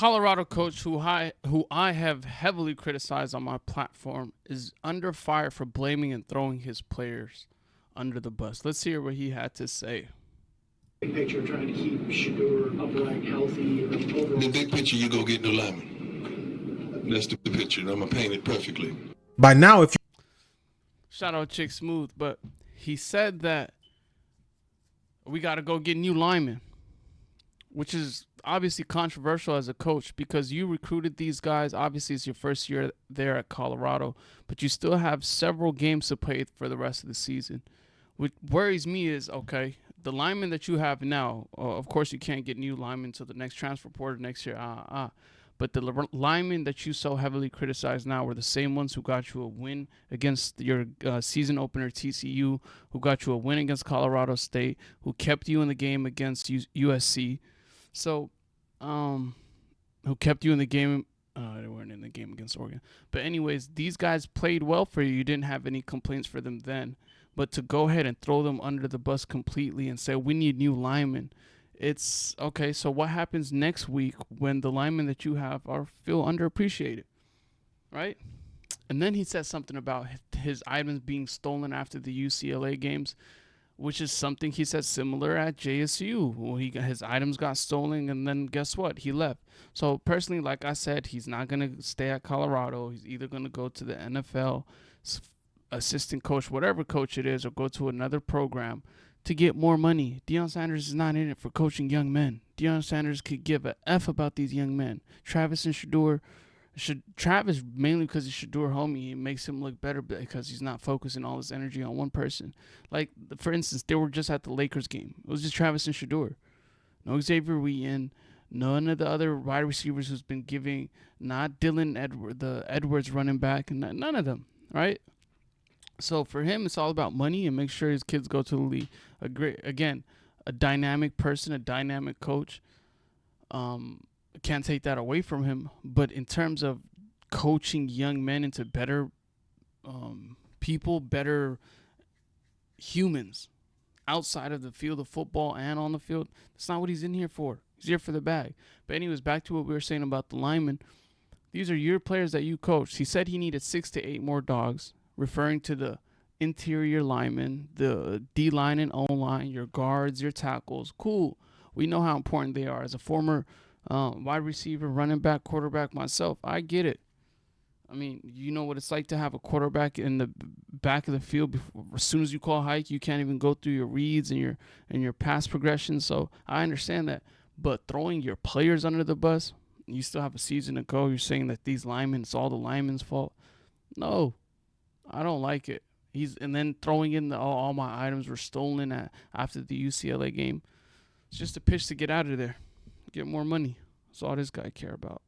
Colorado coach who I have heavily criticized on my platform is under fire for blaming and throwing his players under the bus. Let's hear what he had to say. Big picture, trying to keep Shador upright, healthy, overall. The big picture, you go get new linemen. That's the picture, and I'm going to paint it perfectly. By now, if you Shout out Chick Smooth, but he said that we got to go get new linemen, which is obviously controversial as a coach because you recruited these guys. Obviously, it's your first year there at Colorado, but you still have several games to play for the rest of the season. What worries me is, okay, the linemen that you have now, of course, you can't get new linemen until the next transfer portal next year. But the linemen that you so heavily criticize now were the same ones who got you a win against your season opener TCU, who got you a win against Colorado State, who kept you in the game against USC. So, who kept you in the game. They weren't in the game against Oregon. But anyways, these guys played well for you. You didn't have any complaints for them then. But to go ahead and throw them under the bus completely and say, we need new linemen. It's, okay, so what happens next week when the linemen that you have feel underappreciated, right? And then he said something about his items being stolen after the UCLA games, which is something he said similar at JSU. Well, his items got stolen, and then guess what? He left. So personally, like I said, he's not going to stay at Colorado. He's either going to go to the NFL, assistant coach, whatever coach it is, or go to another program to get more money. Deion Sanders is not in it for coaching young men. Deion Sanders could give a F about these young men. Travis and Shador. Travis mainly because he's Shador homie. It makes him look better because he's not focusing all his energy on one person. Like, for instance, they were just at the Lakers game. It was just Travis and Shador. No Xavier Wheaton. None of the other wide receivers who's been giving. Not Dylan Edwards running back. None of them, right? So for him, it's all about money and make sure his kids go to the league. A dynamic person, a dynamic coach. Can't take that away from him. But in terms of coaching young men into better people, better humans outside of the field of football and on the field, that's not what he's in here for. He's here for the bag. But anyways, back to what we were saying about the linemen. These are your players that you coached. He said he needed 6 to 8 more dogs, referring to the interior linemen, the D-line and O-line, your guards, your tackles. Cool. We know how important they are. As a former wide receiver, running back, quarterback myself, I get it. I mean, you know what it's like to have a quarterback in the back of the field. As soon as you call hike, you can't even go through your reads and your pass progression. So I understand that. But throwing your players under the bus, you still have a season to go. You're saying that these linemen, it's all the linemen's fault. No, I don't like it. And then throwing in all my items were stolen after the UCLA game. It's just a pitch to get out of there, get more money. That's all this guy care about.